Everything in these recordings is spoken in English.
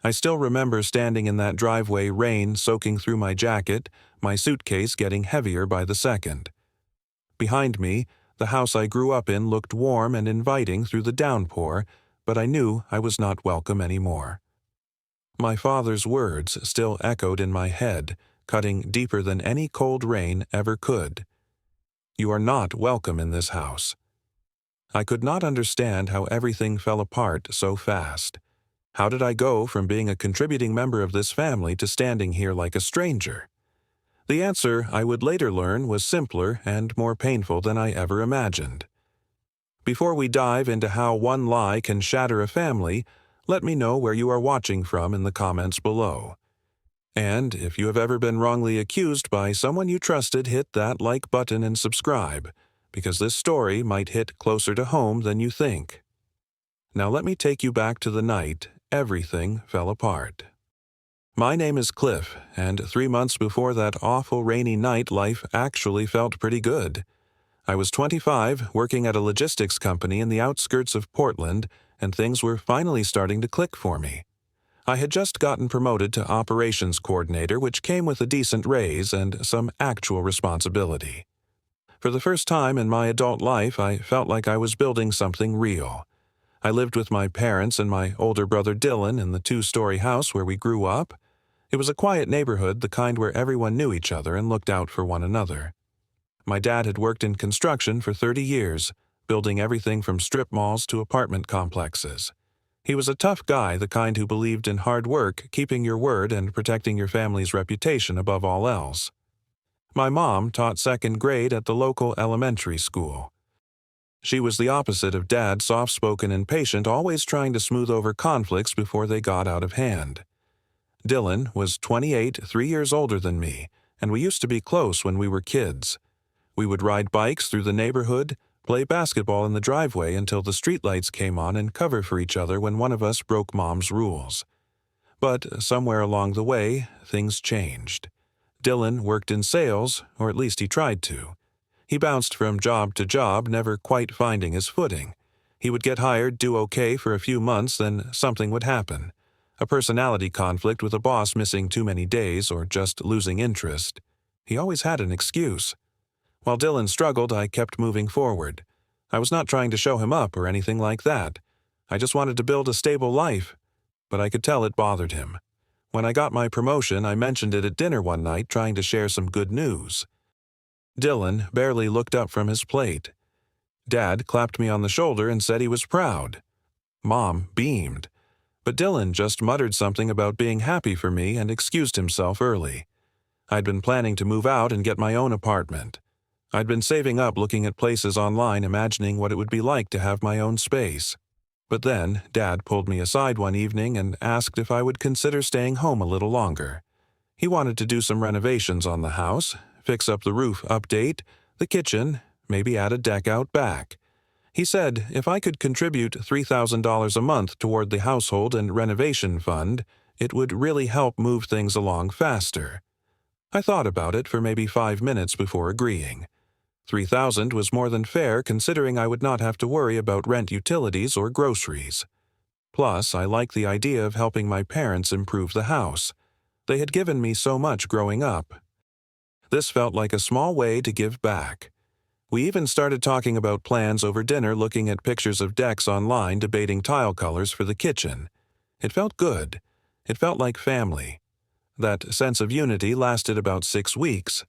I still remember standing in that driveway, rain soaking through my jacket, my suitcase getting heavier by the second. Behind me, the house I grew up in looked warm and inviting through the downpour, but I knew I was not welcome anymore. My father's words still echoed in my head, cutting deeper than any cold rain ever could. You are not welcome in this house. I could not understand how everything fell apart so fast. How did I go from being a contributing member of this family to standing here like a stranger? The answer, I would later learn, was simpler and more painful than I ever imagined. Before we dive into how one lie can shatter a family, let me know where you are watching from in the comments below. And if you have ever been wrongly accused by someone you trusted, hit that like button and subscribe, because this story might hit closer to home than you think. Now let me take you back to the night everything fell apart. My name is Cliff, and 3 months before that awful rainy night, life actually felt pretty good. I was 25, working at a logistics company in the outskirts of Portland, and things were finally starting to click for me. I had just gotten promoted to operations coordinator, which came with a decent raise and some actual responsibility. For the first time in my adult life, I felt like I was building something real. I lived with my parents and my older brother Dylan in the 2-story house where we grew up. It was a quiet neighborhood, the kind where everyone knew each other and looked out for one another. My dad had worked in construction for 30 years, building everything from strip malls to apartment complexes. He was a tough guy, the kind who believed in hard work, keeping your word, and protecting your family's reputation above all else. My mom taught 2nd grade at the local elementary school. She was the opposite of Dad, soft-spoken and patient, always trying to smooth over conflicts before they got out of hand. Dylan was 28, 3 years older than me, and we used to be close when we were kids. We would ride bikes through the neighborhood, play basketball in the driveway until the streetlights came on, and cover for each other when one of us broke Mom's rules. But somewhere along the way, things changed. Dylan worked in sales, or at least he tried to. He bounced from job to job, never quite finding his footing. He would get hired, do okay for a few months, then something would happen. A personality conflict with a boss missing too many days or just losing interest. He always had an excuse. While Dylan struggled, I kept moving forward. I was not trying to show him up or anything like that. I just wanted to build a stable life. But I could tell it bothered him. When I got my promotion, I mentioned it at dinner one night, trying to share some good news. Dylan barely looked up from his plate. Dad clapped me on the shoulder and said he was proud. Mom beamed. But Dylan just muttered something about being happy for me and excused himself early. I'd been planning to move out and get my own apartment. I'd been saving up, looking at places online, imagining what it would be like to have my own space. But then Dad pulled me aside one evening and asked if I would consider staying home a little longer. He wanted to do some renovations on the house, fix up the roof, update the kitchen, maybe add a deck out back. He said if I could contribute $3,000 a month toward the household and renovation fund, it would really help move things along faster. I thought about it for maybe 5 minutes before agreeing. $3,000 was more than fair, considering I would not have to worry about rent, utilities, or groceries. Plus, I liked the idea of helping my parents improve the house. They had given me so much growing up. This felt like a small way to give back. We even started talking about plans over dinner, looking at pictures of decks online, debating tile colors for the kitchen. It felt good. It felt like family. That sense of unity lasted about 6 weeks.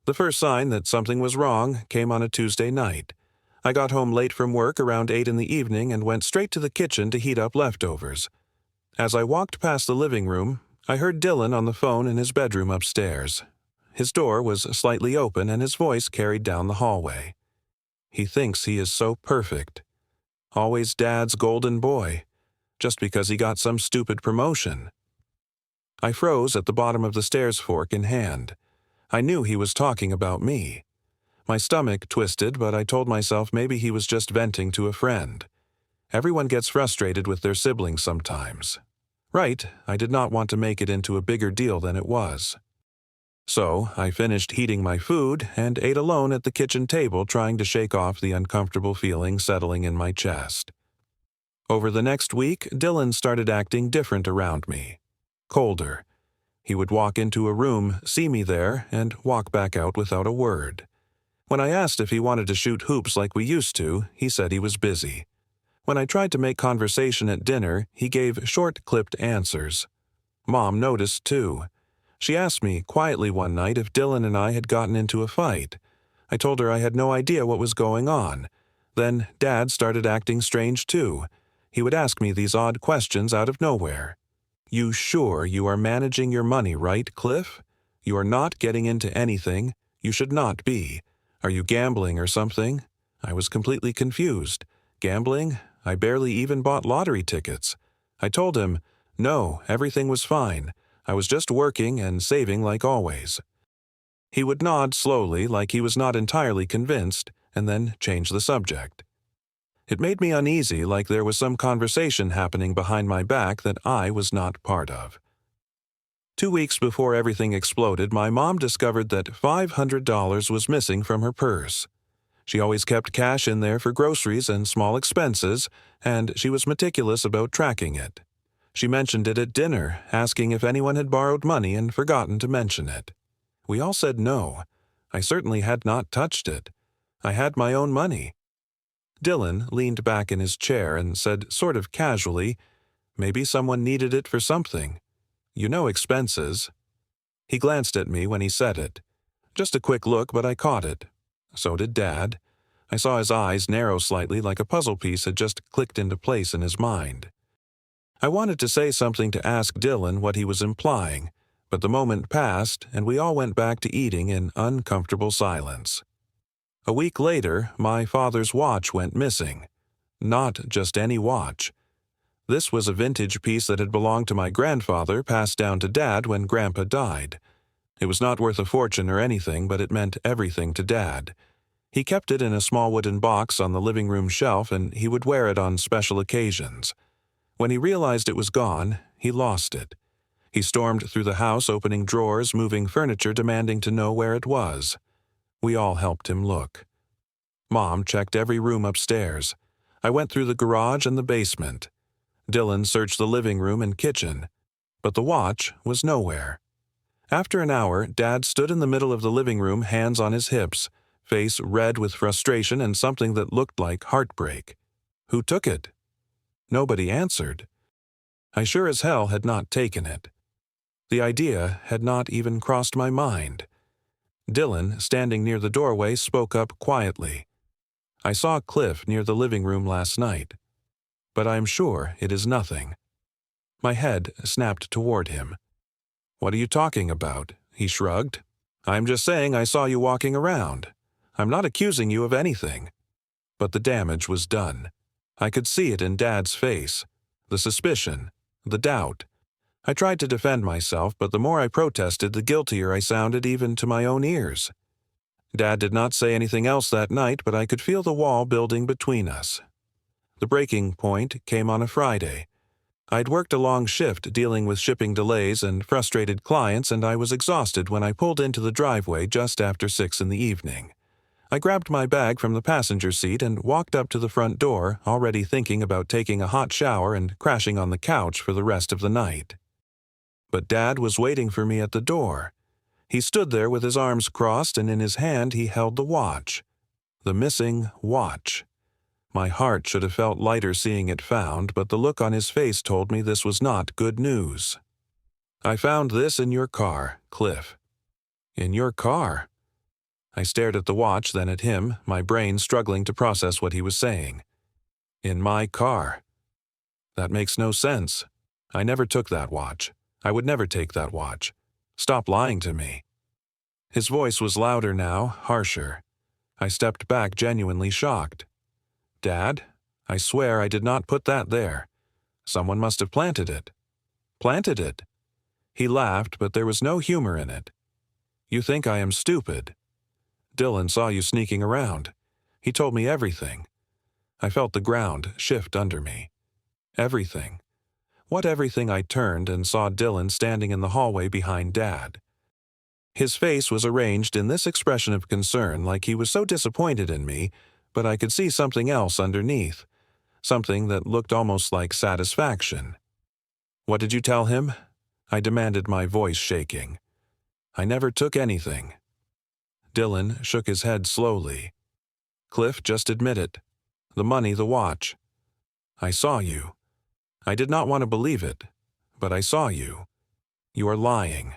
The first sign that something was wrong came on a Tuesday night. I got home late from work around 8 in the evening and went straight to the kitchen to heat up leftovers. As I walked past the living room, I heard Dylan on the phone in his bedroom upstairs. His door was slightly open and his voice carried down the hallway. He thinks he is so perfect. Always Dad's golden boy, just because he got some stupid promotion. I froze at the bottom of the stairs, fork in hand. I knew he was talking about me. My stomach twisted, but I told myself maybe he was just venting to a friend. Everyone gets frustrated with their siblings sometimes. Right, I did not want to make it into a bigger deal than it was. So I finished heating my food and ate alone at the kitchen table, trying to shake off the uncomfortable feeling settling in my chest. Over the next week, Dylan started acting different around me. Colder. He would walk into a room, see me there, and walk back out without a word. When I asked if he wanted to shoot hoops like we used to, he said he was busy. When I tried to make conversation at dinner, he gave short, clipped answers. Mom noticed, too. She asked me quietly one night if Dylan and I had gotten into a fight. I told her I had no idea what was going on. Then Dad started acting strange, too. He would ask me these odd questions out of nowhere. "You sure you are managing your money right, Cliff? You are not getting into anything. You should not be. Are you gambling or something?" I was completely confused. Gambling? I barely even bought lottery tickets. I told him, no, everything was fine. I was just working and saving like always. He would nod slowly like he was not entirely convinced, and then change the subject. It made me uneasy, like there was some conversation happening behind my back that I was not part of. 2 weeks before everything exploded, my mom discovered that $500 was missing from her purse. She always kept cash in there for groceries and small expenses, and she was meticulous about tracking it. She mentioned it at dinner, asking if anyone had borrowed money and forgotten to mention it. We all said no. I certainly had not touched it. I had my own money. Dylan leaned back in his chair and said sort of casually, "Maybe someone needed it for something. You know expenses." He glanced at me when he said it. Just a quick look, but I caught it. So did Dad. I saw his eyes narrow slightly, like a puzzle piece had just clicked into place in his mind. I wanted to say something to ask Dylan what he was implying, but the moment passed and we all went back to eating in uncomfortable silence. A week later, my father's watch went missing. Not just any watch. This was a vintage piece that had belonged to my grandfather, passed down to Dad when Grandpa died. It was not worth a fortune or anything, but it meant everything to Dad. He kept it in a small wooden box on the living room shelf, and he would wear it on special occasions. When he realized it was gone, he lost it. He stormed through the house, opening drawers, moving furniture, demanding to know where it was. We all helped him look. Mom checked every room upstairs. I went through the garage and the basement. Dylan searched the living room and kitchen, but the watch was nowhere. After an hour, Dad stood in the middle of the living room, hands on his hips, face red with frustration and something that looked like heartbreak. Who took it? Nobody answered. I sure as hell had not taken it. The idea had not even crossed my mind. Dylan, standing near the doorway, spoke up quietly. "I saw Cliff near the living room last night, but I am sure it is nothing." My head snapped toward him. "What are you talking about?" He shrugged. "I'm just saying I saw you walking around. I'm not accusing you of anything." But the damage was done. I could see it in Dad's face. The suspicion, the doubt. I tried to defend myself, but the more I protested, the guiltier I sounded even to my own ears. Dad did not say anything else that night, but I could feel the wall building between us. The breaking point came on a Friday. I'd worked a long shift dealing with shipping delays and frustrated clients, and I was exhausted when I pulled into the driveway just after 6 in the evening. I grabbed my bag from the passenger seat and walked up to the front door, already thinking about taking a hot shower and crashing on the couch for the rest of the night. But Dad was waiting for me at the door. He stood there with his arms crossed, and in his hand he held the watch. The missing watch. My heart should have felt lighter seeing it found, but the look on his face told me this was not good news. "I found this in your car, Cliff." "In your car?" I stared at the watch, then at him, my brain struggling to process what he was saying. "In my car." That makes no sense. I never took that watch. I would never take that watch. Stop lying to me. His voice was louder now, harsher. I stepped back, genuinely shocked. "Dad, I swear I did not put that there. Someone must have planted it." "Planted it?" He laughed, but there was no humor in it. "You think I am stupid. Dylan saw you sneaking around. He told me everything." I felt the ground shift under me. Everything. What everything? I turned and saw Dylan standing in the hallway behind Dad. His face was arranged in this expression of concern, like he was so disappointed in me, but I could see something else underneath. something that looked almost like satisfaction. "What did you tell him?" I demanded, my voice shaking. "I never took anything." Dylan shook his head slowly. "Cliff, just admit it. The money, the watch. I saw you. I did not want to believe it, but I saw you. You are lying."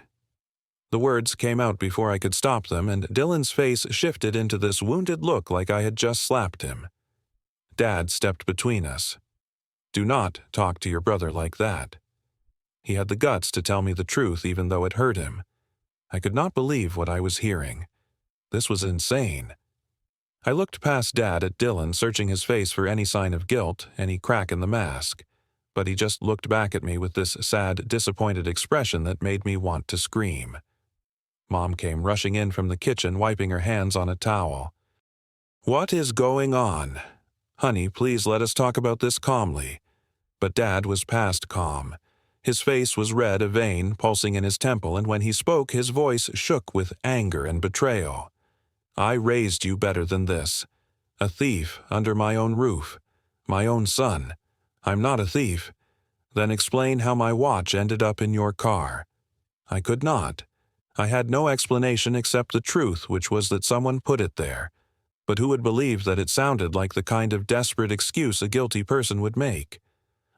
The words came out before I could stop them, and Dylan's face shifted into this wounded look like I had just slapped him. Dad stepped between us. "Do not talk to your brother like that." He had the guts to tell me the truth even though it hurt him. I could not believe what I was hearing. This was insane. I looked past Dad at Dylan, searching his face for any sign of guilt, any crack in the mask. But he just looked back at me with this sad, disappointed expression that made me want to scream. Mom came rushing in from the kitchen, wiping her hands on a towel. "What is going on? Honey, please let us talk about this calmly." But Dad was past calm. His face was red, a vein pulsing in his temple, and when he spoke, his voice shook with anger and betrayal. "I raised you better than this. A thief under my own roof. My own son. I'm not a thief. Then explain how my watch ended up in your car." I could not. I had no explanation except the truth, which was that someone put it there. But who would believe that it sounded like the kind of desperate excuse a guilty person would make?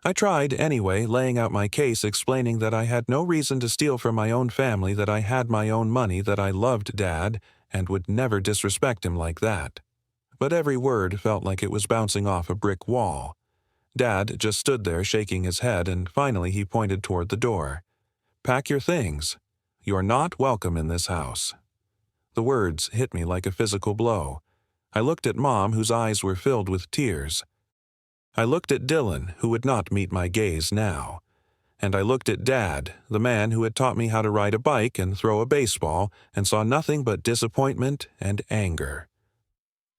I tried, anyway, laying out my case, explaining that I had no reason to steal from my own family, that I had my own money, that I loved Dad, and would never disrespect him like that. But every word felt like it was bouncing off a brick wall. Dad just stood there shaking his head, and finally he pointed toward the door. "Pack your things. You're not welcome in this house." The words hit me like a physical blow. I looked at Mom, whose eyes were filled with tears. I looked at Dylan, who would not meet my gaze now. And I looked at Dad, the man who had taught me how to ride a bike and throw a baseball, and saw nothing but disappointment and anger.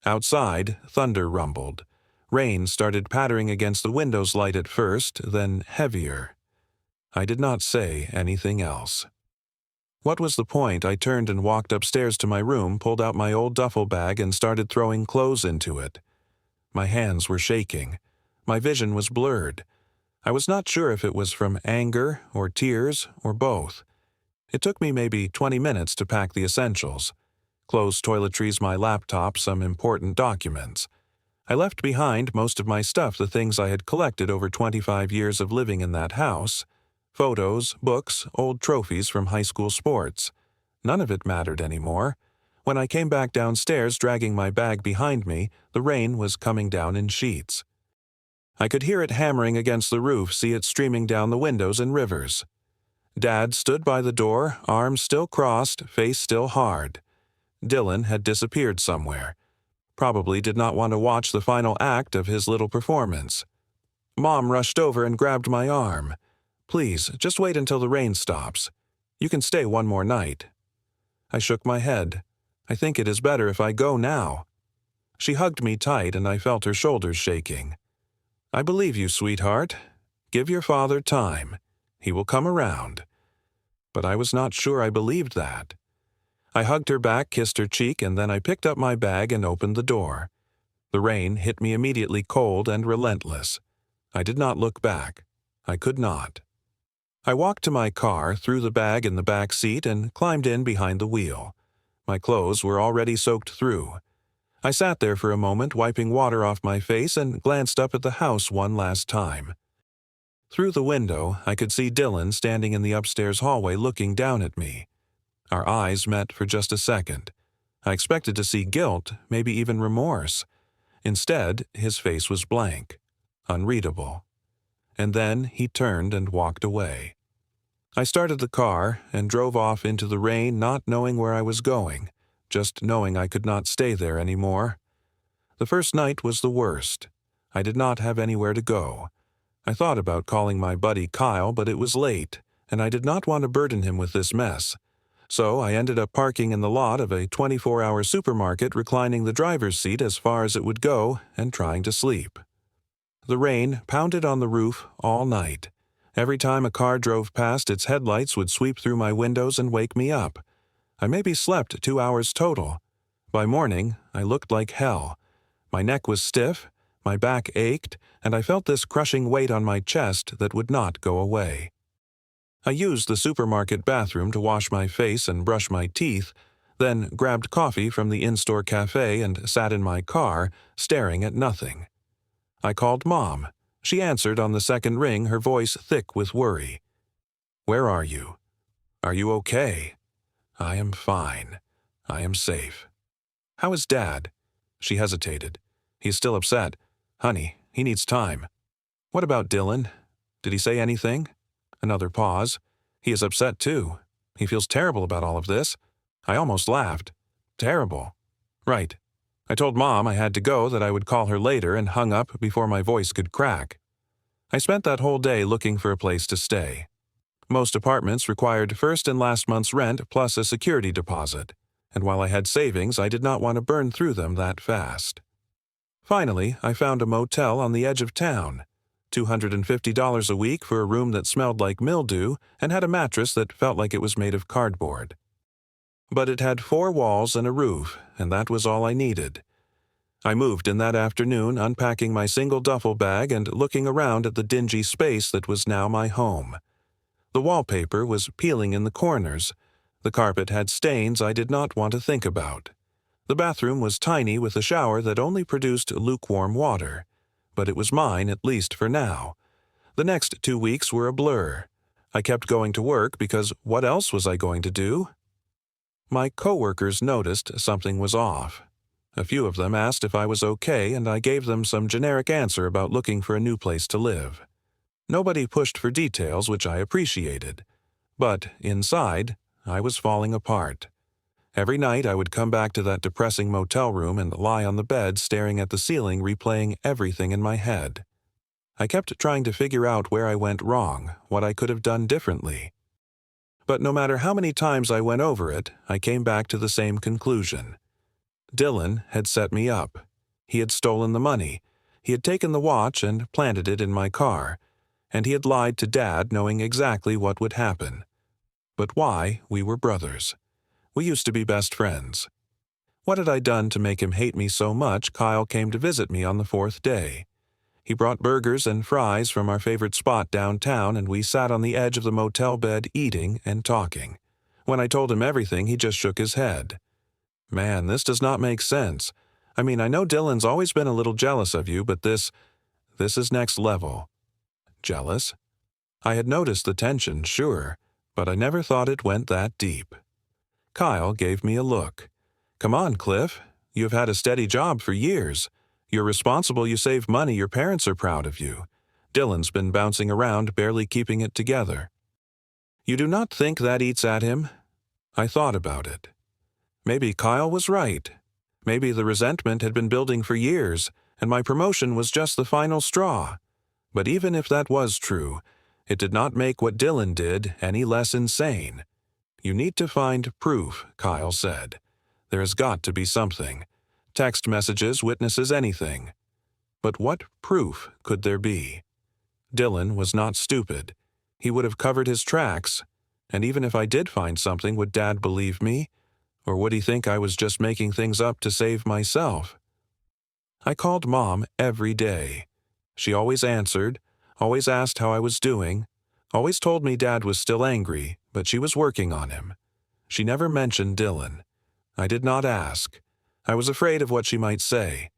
Outside, thunder rumbled. Rain started pattering against the window's light at first, then heavier. I did not say anything else. What was the point? I turned and walked upstairs to my room, pulled out my old duffel bag, and started throwing clothes into it. My hands were shaking. My vision was blurred. I was not sure if it was from anger or tears or both. It took me maybe 20 minutes to pack the essentials. Clothes, toiletries, my laptop, some important documents. I left behind most of my stuff, the things I had collected over 25 years of living in that house. Photos, books, old trophies from high school sports. None of it mattered anymore. When I came back downstairs, dragging my bag behind me, the rain was coming down in sheets. I could hear it hammering against the roof, see it streaming down the windows in rivers. Dad stood by the door, arms still crossed, face still hard. Dylan had disappeared somewhere. Probably did not want to watch the final act of his little performance. Mom rushed over and grabbed my arm. "Please, just wait until the rain stops. You can stay one more night." I shook my head. "I think it is better if I go now." She hugged me tight, and I felt her shoulders shaking. "I believe you, sweetheart. Give your father time. He will come around." But I was not sure I believed that. I hugged her back, kissed her cheek, and then I picked up my bag and opened the door. The rain hit me immediately, cold and relentless. I did not look back. I could not. I walked to my car, threw the bag in the back seat, and climbed in behind the wheel. My clothes were already soaked through. I sat there for a moment, wiping water off my face, and glanced up at the house one last time. Through the window, I could see Dylan standing in the upstairs hallway looking down at me. Our eyes met for just a second. I expected to see guilt, maybe even remorse. Instead, his face was blank, unreadable. And then he turned and walked away. I started the car and drove off into the rain, not knowing where I was going, just knowing I could not stay there anymore. The first night was the worst. I did not have anywhere to go. I thought about calling my buddy Kyle, but it was late, and I did not want to burden him with this mess. So I ended up parking in the lot of a 24-hour supermarket, reclining the driver's seat as far as it would go, and trying to sleep. The rain pounded on the roof all night. Every time a car drove past, its headlights would sweep through my windows and wake me up. I maybe slept 2 hours total. By morning, I looked like hell. My neck was stiff, My back ached, and I felt this crushing weight on my chest that would not go away. I used the supermarket bathroom to wash my face and brush my teeth, then grabbed coffee from the in-store cafe and sat in my car, staring at nothing. I called Mom. She answered on the second ring, her voice thick with worry. "Where are you? Are you okay?" "I am fine. I am safe." "How is Dad?" She hesitated. "He's still upset. Honey, he needs time." "What about Dylan? Did he say anything?" Another pause. "He is upset too. He feels terrible about all of this." I almost laughed. "Terrible." "Right." I told Mom I had to go, that I would call her later, and hung up before my voice could crack. I spent that whole day looking for a place to stay. Most apartments required first and last month's rent plus a security deposit, and while I had savings, I did not want to burn through them that fast. Finally, I found a motel on the edge of town. $250 a week for a room that smelled like mildew and had a mattress that felt like it was made of cardboard. But it had 4 walls and a roof, and that was all I needed. I moved in that afternoon, unpacking my single duffel bag and looking around at the dingy space that was now my home. The wallpaper was peeling in the corners. The carpet had stains I did not want to think about. The bathroom was tiny with a shower that only produced lukewarm water. But it was mine, at least for now. The next 2 weeks were a blur. I kept going to work because what else was I going to do? My coworkers noticed something was off. A few of them asked if I was okay, and I gave them some generic answer about looking for a new place to live. Nobody pushed for details, which I appreciated. But inside, I was falling apart. Every night I would come back to that depressing motel room and lie on the bed staring at the ceiling, replaying everything in my head. I kept trying to figure out where I went wrong, what I could have done differently. But no matter how many times I went over it, I came back to the same conclusion. Dylan had set me up. He had stolen the money. He had taken the watch and planted it in my car. And he had lied to Dad, knowing exactly what would happen. But why? We were brothers. We used to be best friends. What had I done to make him hate me so much Kyle came to visit me on the 4th day? He brought burgers and fries from our favorite spot downtown, and we sat on the edge of the motel bed eating and talking. When I told him everything, he just shook his head. "Man, this does not make sense. I mean, I know Dylan's always been a little jealous of you, but this is next level." Jealous? I had noticed the tension, sure, but I never thought it went that deep. Kyle gave me a look. "Come on, Cliff. You've had a steady job for years. You're responsible, you save money, your parents are proud of you. Dylan's been bouncing around, barely keeping it together." "You do not think that eats at him?" I thought about it. Maybe Kyle was right. Maybe the resentment had been building for years, and my promotion was just the final straw. But even if that was true, it did not make what Dylan did any less insane. "You need to find proof," Kyle said. "There has got to be something. Text messages, witnesses, anything." But what proof could there be? Dylan was not stupid. He would have covered his tracks. And even if I did find something, would Dad believe me? Or would he think I was just making things up to save myself? I called Mom every day. She always answered, always asked how I was doing, always told me Dad was still angry, but she was working on him. She never mentioned Dylan. I did not ask. I was afraid of what she might say.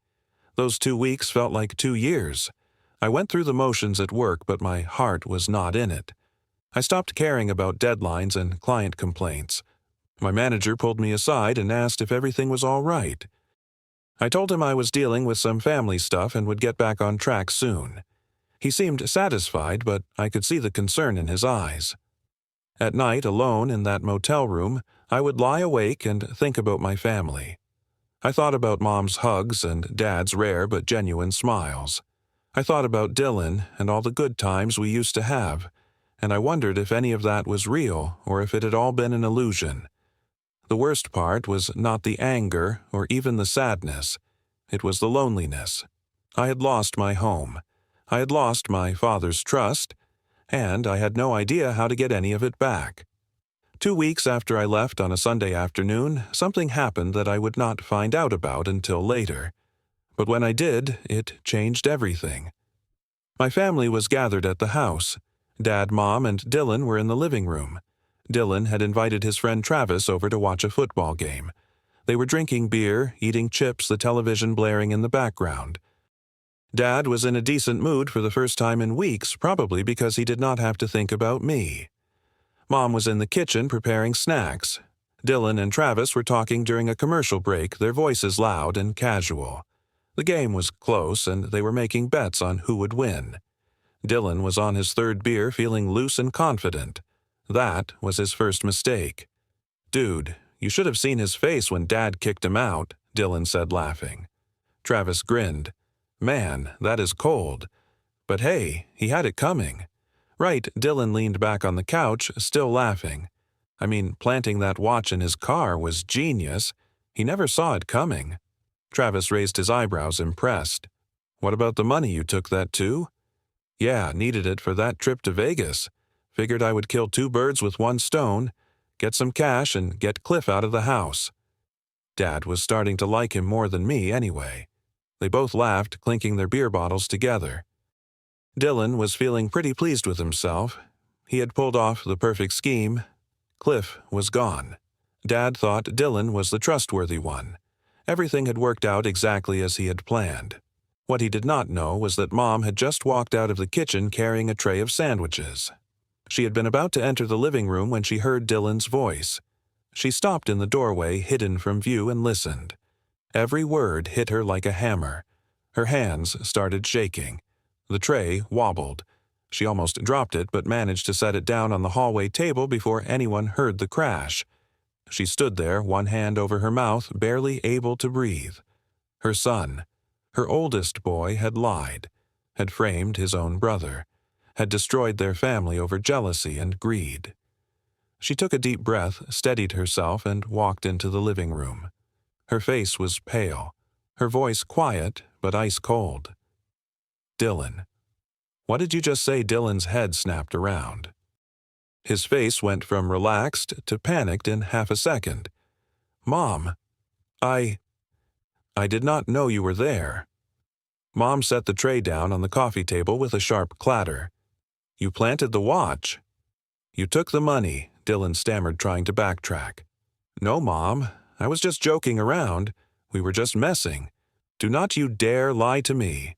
Those 2 weeks felt like 2 years. I went through the motions at work, but my heart was not in it. I stopped caring about deadlines and client complaints. My manager pulled me aside and asked if everything was all right. I told him I was dealing with some family stuff and would get back on track soon. He seemed satisfied, but I could see the concern in his eyes. At night, alone in that motel room, I would lie awake and think about my family. I thought about Mom's hugs and Dad's rare but genuine smiles. I thought about Dylan and all the good times we used to have, and I wondered if any of that was real or if it had all been an illusion. The worst part was not the anger or even the sadness. It was the loneliness. I had lost my home. I had lost my father's trust, and I had no idea how to get any of it back. 2 weeks after I left on a Sunday afternoon, something happened that I would not find out about until later. But when I did, it changed everything. My family was gathered at the house. Dad, Mom, and Dylan were in the living room. Dylan had invited his friend Travis over to watch a football game. They were drinking beer, eating chips, the television blaring in the background. Dad was in a decent mood for the first time in weeks, probably because he did not have to think about me. Mom was in the kitchen preparing snacks. Dylan and Travis were talking during a commercial break, their voices loud and casual. The game was close, and they were making bets on who would win. Dylan was on his third beer, feeling loose and confident. That was his first mistake. "Dude, you should have seen his face when Dad kicked him out," Dylan said, laughing. Travis grinned. "Man, that is cold. But hey, he had it coming." Right, Dylan leaned back on the couch, still laughing. I mean, planting that watch in his car was genius. He never saw it coming. Travis raised his eyebrows, impressed. "What about the money you took that too?" "Yeah, needed it for that trip to Vegas. Figured I would kill two birds with one stone, get some cash and get Cliff out of the house." Dad was starting to like him more than me anyway. They both laughed, clinking their beer bottles together. Dylan was feeling pretty pleased with himself. He had pulled off the perfect scheme. Cliff was gone. Dad thought Dylan was the trustworthy one. Everything had worked out exactly as he had planned. What he did not know was that Mom had just walked out of the kitchen carrying a tray of sandwiches. She had been about to enter the living room when she heard Dylan's voice. She stopped in the doorway, hidden from view, and listened. Every word hit her like a hammer. Her hands started shaking. The tray wobbled. She almost dropped it, but managed to set it down on the hallway table before anyone heard the crash. She stood there, one hand over her mouth, barely able to breathe. Her son, her oldest boy, had lied, had framed his own brother, had destroyed their family over jealousy and greed. She took a deep breath, steadied herself, and walked into the living room. Her face was pale, her voice quiet but ice cold. "Dylan." "What did you just say?" Dylan's head snapped around. His face went from relaxed to panicked in half a second. "Mom, I did not know you were there." Mom set the tray down on the coffee table with a sharp clatter. "You planted the watch." "You took the money," Dylan stammered, trying to backtrack. "No, Mom, I was just joking around. We were just messing. Do not you dare lie to me."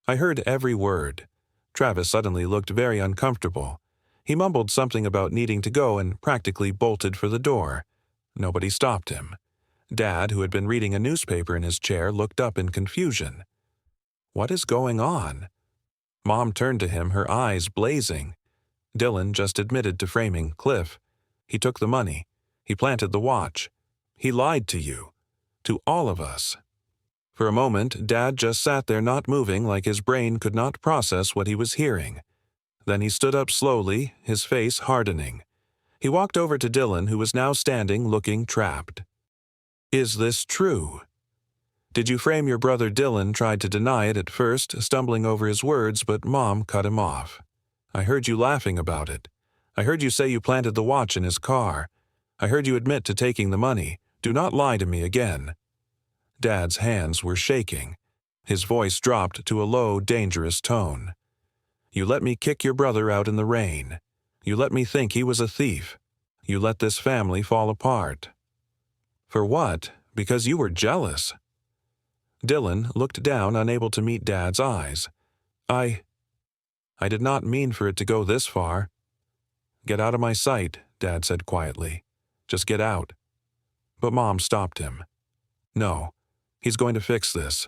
I heard every word. Travis suddenly looked very uncomfortable. He mumbled something about needing to go and practically bolted for the door. Nobody stopped him. Dad, who had been reading a newspaper in his chair, looked up in confusion. "What is going on?" Mom turned to him, her eyes blazing. Dylan just admitted to framing Cliff. He took the money. He planted the watch. He lied to you. To all of us. For a moment, Dad just sat there not moving, like his brain could not process what he was hearing. Then he stood up slowly, his face hardening. He walked over to Dylan, who was now standing, looking trapped. "Is this true?" "Did you frame your brother?" Dylan tried to deny it at first, stumbling over his words, but Mom cut him off. "I heard you laughing about it. I heard you say you planted the watch in his car. I heard you admit to taking the money. Do not lie to me again." Dad's hands were shaking. His voice dropped to a low, dangerous tone. "You let me kick your brother out in the rain. You let me think he was a thief. You let this family fall apart. For what? Because you were jealous." Dylan looked down, unable to meet Dad's eyes. I did not mean for it to go this far." "Get out of my sight," Dad said quietly. "Just get out." But Mom stopped him. "No, he's going to fix this.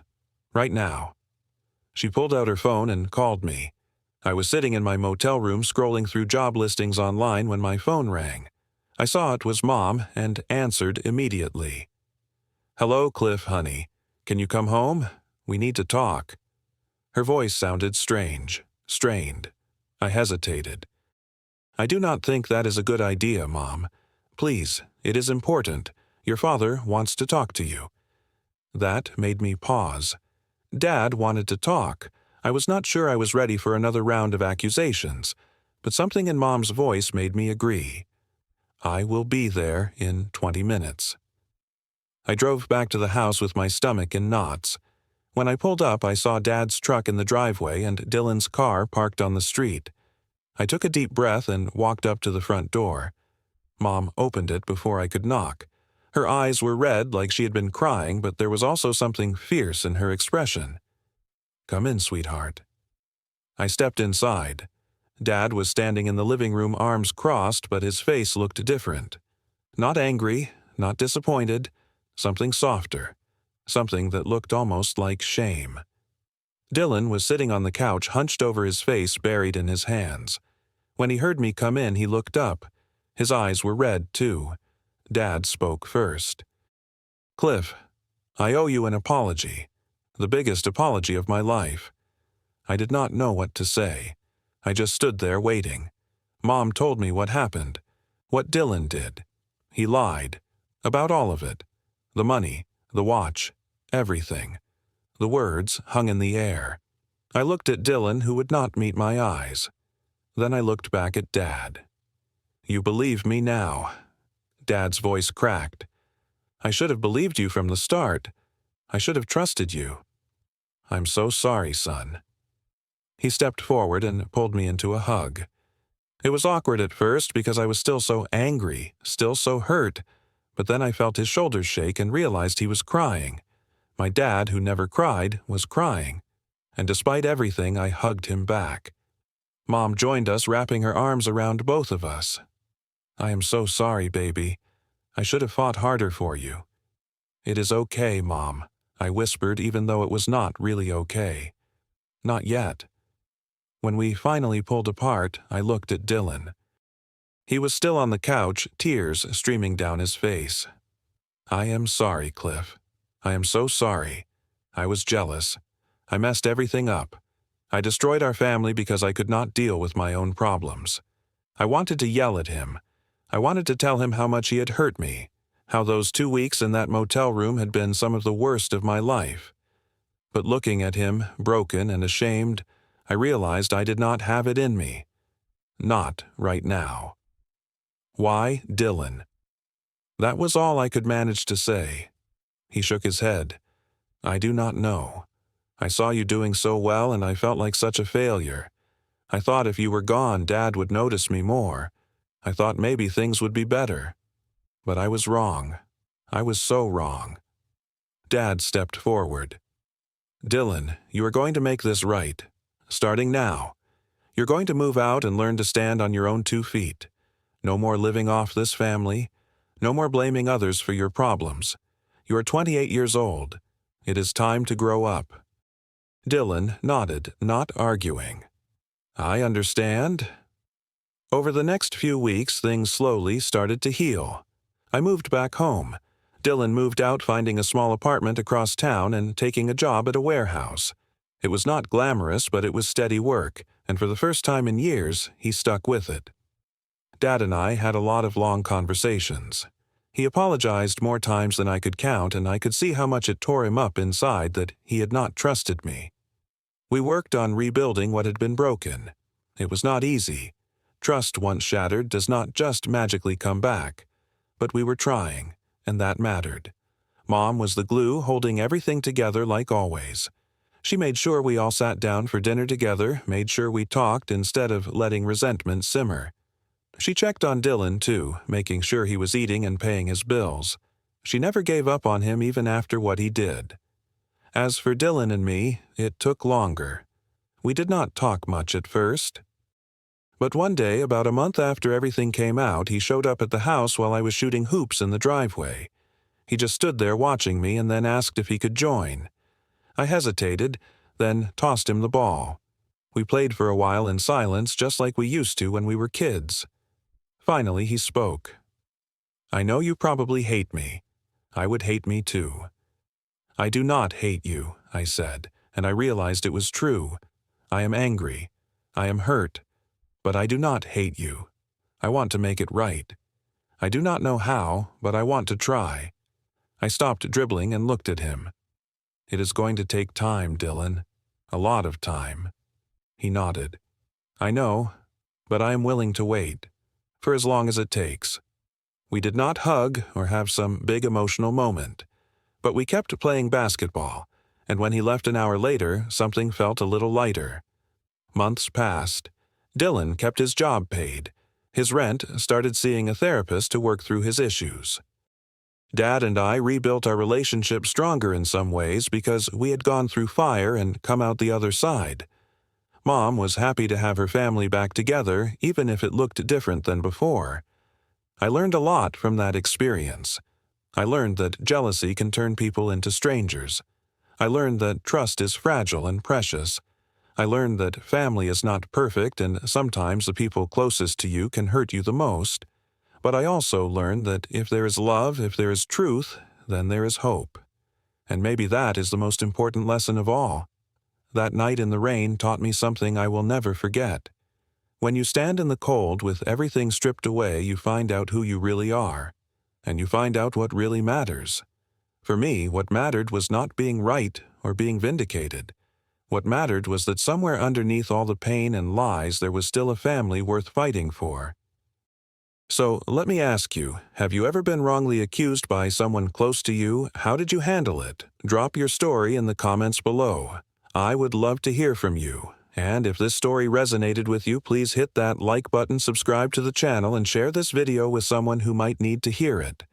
Right now." She pulled out her phone and called me. I was sitting in my motel room scrolling through job listings online when my phone rang. I saw it was Mom and answered immediately. "Hello, Cliff, honey. Can you come home? We need to talk." Her voice sounded strange, strained. I hesitated. "I do not think that is a good idea, Mom. Please, it is important. Your father wants to talk to you." That made me pause. Dad wanted to talk. I was not sure I was ready for another round of accusations, but something in Mom's voice made me agree. "I will be there in 20 minutes." I drove back to the house with my stomach in knots. When I pulled up, I saw Dad's truck in the driveway and Dylan's car parked on the street. I took a deep breath and walked up to the front door. Mom opened it before I could knock. Her eyes were red like she had been crying, but there was also something fierce in her expression. "Come in, sweetheart." I stepped inside. Dad was standing in the living room, arms crossed, but his face looked different. Not angry, not disappointed, something softer, something that looked almost like shame. Dylan was sitting on the couch, hunched over, his face buried in his hands. When he heard me come in, he looked up. His eyes were red, too. Dad spoke first. "Cliff, I owe you an apology, the biggest apology of my life." I did not know what to say. I just stood there waiting. Mom told me what happened, what Dylan did. He lied. About all of it. The money, the watch, everything. The words hung in the air. I looked at Dylan, who would not meet my eyes. Then I looked back at Dad. "You believe me now." Dad's voice cracked. "I should have believed you from the start. I should have trusted you." "I'm so sorry, son." He stepped forward and pulled me into a hug. It was awkward at first because I was still so angry, still so hurt, but then I felt his shoulders shake and realized he was crying. My dad, who never cried, was crying. And despite everything, I hugged him back. Mom joined us, wrapping her arms around both of us. "I am so sorry, baby. I should have fought harder for you." "It is okay, Mom," I whispered, even though it was not really okay. Not yet. When we finally pulled apart, I looked at Dylan. He was still on the couch, tears streaming down his face. "I am sorry, Cliff. I am so sorry. I was jealous. I messed everything up. I destroyed our family because I could not deal with my own problems. I wanted to yell at him. I wanted to tell him how much he had hurt me, how those 2 weeks in that motel room had been some of the worst of my life. But looking at him, broken and ashamed, I realized I did not have it in me. Not right now. Why Dylan? That was all I could manage to say. He shook his head. "I do not know. I saw you doing so well and I felt like such a failure. I thought if you were gone, Dad would notice me more. I thought maybe things would be better. But I was wrong. I was so wrong." Dad stepped forward. "Dylan, you are going to make this right. Starting now. You're going to move out and learn to stand on your own 2 feet. No more living off this family. No more blaming others for your problems. You are 28 years old. It is time to grow up." Dylan nodded, not arguing. "I understand." Over the next few weeks, things slowly started to heal. I moved back home. Dylan moved out, finding a small apartment across town and taking a job at a warehouse. It was not glamorous, but it was steady work, and for the first time in years, he stuck with it. Dad and I had a lot of long conversations. He apologized more times than I could count, and I could see how much it tore him up inside that he had not trusted me. We worked on rebuilding what had been broken. It was not easy. Trust once shattered does not just magically come back. But we were trying, and that mattered. Mom was the glue holding everything together like always. She made sure we all sat down for dinner together, made sure we talked instead of letting resentment simmer. She checked on Dylan, too, making sure he was eating and paying his bills. She never gave up on him even after what he did. As for Dylan and me, it took longer. We did not talk much at first. But one day, about a month after everything came out, he showed up at the house while I was shooting hoops in the driveway. He just stood there watching me and then asked if he could join. I hesitated, then tossed him the ball. We played for a while in silence, just like we used to when we were kids. Finally, he spoke. "I know you probably hate me. I would hate me too." "I do not hate you," I said, and I realized it was true. "I am angry. I am hurt. But I do not hate you. I want to make it right. I do not know how, but I want to try." I stopped dribbling and looked at him. "It is going to take time, Dylan. A lot of time." He nodded. "I know, but I am willing to wait. For as long as it takes." We did not hug or have some big emotional moment. But we kept playing basketball, and when he left an hour later, something felt a little lighter. Months passed. Dylan kept his job paid. His rent started seeing a therapist to work through his issues. Dad and I rebuilt our relationship stronger in some ways because we had gone through fire and come out the other side. Mom was happy to have her family back together, even if it looked different than before. I learned a lot from that experience. I learned that jealousy can turn people into strangers. I learned that trust is fragile and precious. I learned that family is not perfect and sometimes the people closest to you can hurt you the most. But I also learned that if there is love, if there is truth, then there is hope. And maybe that is the most important lesson of all. That night in the rain taught me something I will never forget. When you stand in the cold with everything stripped away, you find out who you really are. And you find out what really matters. For me, what mattered was not being right or being vindicated. What mattered was that somewhere underneath all the pain and lies there was still a family worth fighting for. So, let me ask you, have you ever been wrongly accused by someone close to you? How did you handle it? Drop your story in the comments below. I would love to hear from you. And if this story resonated with you, please hit that like button, subscribe to the channel, and share this video with someone who might need to hear it.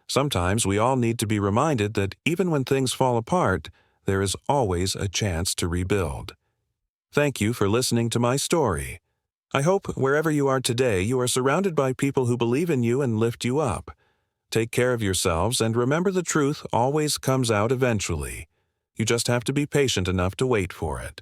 Sometimes we all need to be reminded that even when things fall apart, there is always a chance to rebuild. Thank you for listening to my story. I hope wherever you are today, you are surrounded by people who believe in you and lift you up. Take care of yourselves and remember the truth always comes out eventually. You just have to be patient enough to wait for it.